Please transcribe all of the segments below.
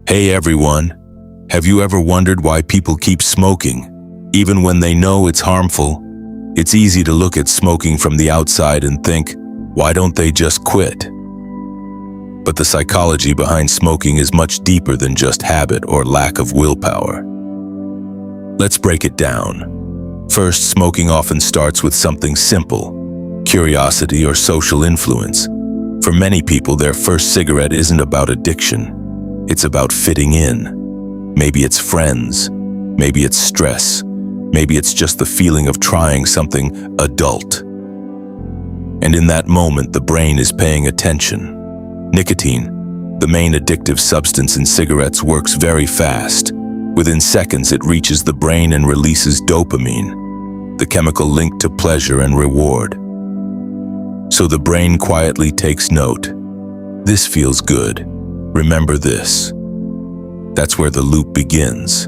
Hey everyone, have you ever wondered why people keep smoking, even when they know it's harmful? It's easy to look at smoking from the outside and think, why don't they just quit? But the psychology behind smoking is much deeper than just habit or lack of willpower. Let's break it down. First, smoking often starts with something simple, curiosity or social influence. For many people, their first cigarette isn't about addiction. It's about fitting in. Maybe it's friends, maybe it's stress, maybe it's just the feeling of trying something adult. And in that moment, the brain is paying attention. Nicotine, the main addictive substance in cigarettes, works very fast. Within seconds, it reaches the brain and releases dopamine, the chemical linked to pleasure and reward. So the brain quietly takes note. This feels good. Remember this. That's where the loop begins.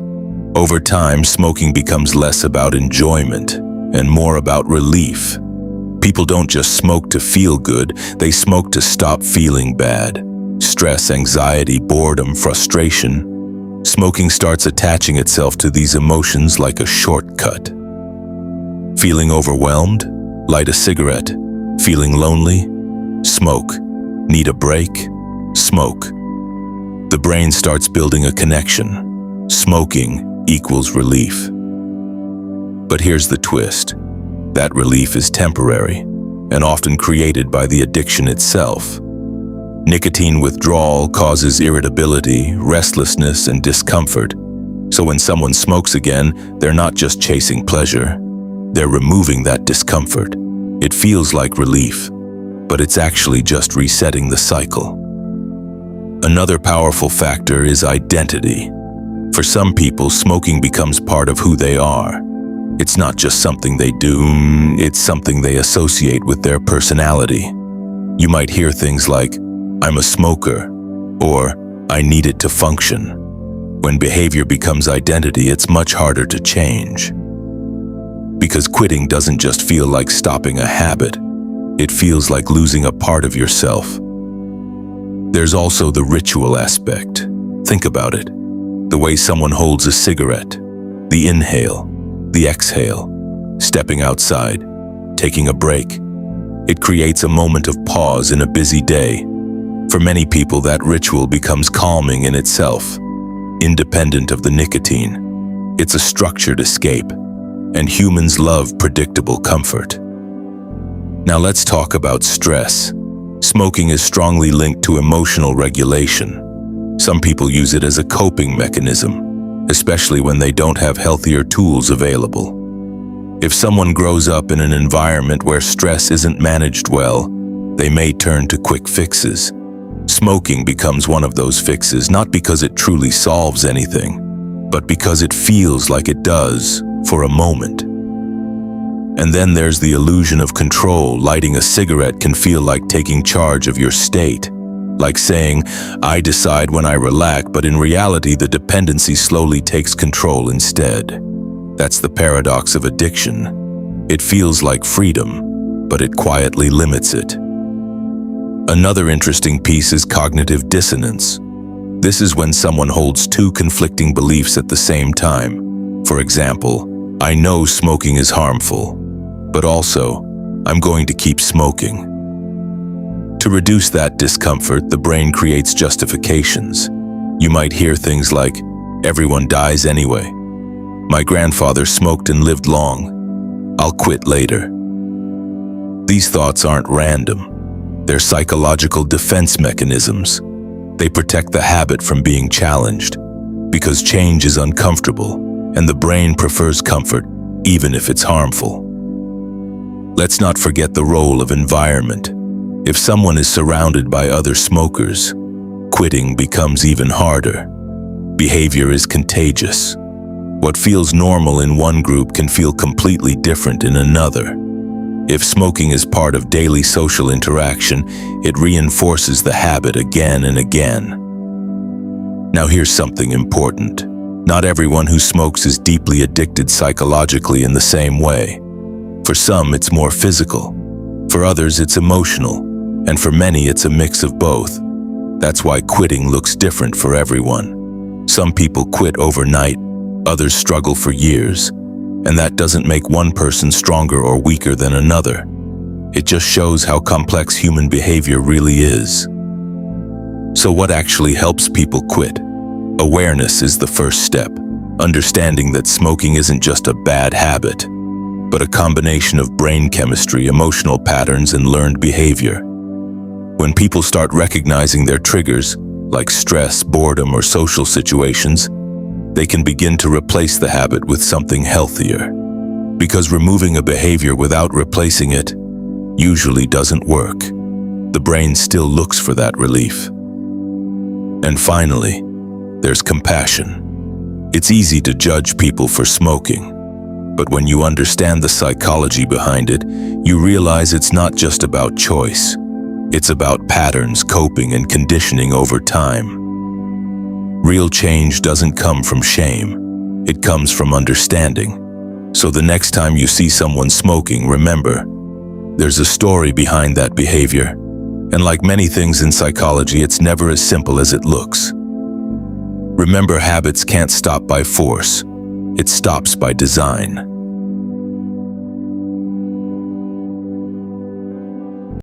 Over time, smoking becomes less about enjoyment and more about relief. People don't just smoke to feel good, they smoke to stop feeling bad. Stress, anxiety, boredom, frustration. Smoking starts attaching itself to these emotions like a shortcut. Feeling overwhelmed? Light a cigarette. Feeling lonely? Smoke. Need a break? Smoke. The brain starts building a connection. Smoking equals relief. But here's the twist. That relief is temporary and often created by the addiction itself. Nicotine withdrawal causes irritability, restlessness, and discomfort. So when someone smokes again, they're not just chasing pleasure. They're removing that discomfort. It feels like relief, but it's actually just resetting the cycle. Another powerful factor is identity. For some people, smoking becomes part of who they are. It's not just something they do, it's something they associate with their personality. You might hear things like, I'm a smoker, or I need it to function. When behavior becomes identity, it's much harder to change. Because quitting doesn't just feel like stopping a habit, it feels like losing a part of yourself. There's also the ritual aspect. Think about it. The way someone holds a cigarette, the inhale, the exhale, stepping outside, taking a break. It creates a moment of pause in a busy day. For many people, that ritual becomes calming in itself, independent of the nicotine. It's a structured escape, and humans love predictable comfort. Now let's talk about stress. Smoking is strongly linked to emotional regulation. Some people use it as a coping mechanism, especially when they don't have healthier tools available. If someone grows up in an environment where stress isn't managed well, they may turn to quick fixes. Smoking becomes one of those fixes, not because it truly solves anything, but because it feels like it does for a moment. And then there's the illusion of control. Lighting a cigarette can feel like taking charge of your state, like saying, I decide when I relax, but in reality, the dependency slowly takes control instead. That's the paradox of addiction. It feels like freedom, but it quietly limits it. Another interesting piece is cognitive dissonance. This is when someone holds two conflicting beliefs at the same time. For example, I know smoking is harmful, but also, I'm going to keep smoking. To reduce that discomfort, the brain creates justifications. You might hear things like, everyone dies anyway. My grandfather smoked and lived long. I'll quit later. These thoughts aren't random. They're psychological defense mechanisms. They protect the habit from being challenged, because change is uncomfortable, and the brain prefers comfort, even if it's harmful. Let's not forget the role of environment. If someone is surrounded by other smokers, quitting becomes even harder. Behavior is contagious. What feels normal in one group can feel completely different in another. If smoking is part of daily social interaction, it reinforces the habit again and again. Now here's something important. Not everyone who smokes is deeply addicted psychologically in the same way. For some, it's more physical. For others, it's emotional. And for many, it's a mix of both. That's why quitting looks different for everyone. Some people quit overnight, others struggle for years, and that doesn't make one person stronger or weaker than another. It just shows how complex human behavior really is. So what actually helps people quit? Awareness is the first step. Understanding that smoking isn't just a bad habit, but a combination of brain chemistry, emotional patterns, and learned behavior. When people start recognizing their triggers, like stress, boredom, or social situations, they can begin to replace the habit with something healthier. Because removing a behavior without replacing it usually doesn't work. The brain still looks for that relief. And finally, there's compassion. It's easy to judge people for smoking, but when you understand the psychology behind it, you realize it's not just about choice. It's about patterns, coping, and conditioning over time. Real change doesn't come from shame. It comes from understanding. So the next time you see someone smoking, remember, there's a story behind that behavior. And like many things in psychology, it's never as simple as it looks. Remember, habits can't stop by force. It stops by design.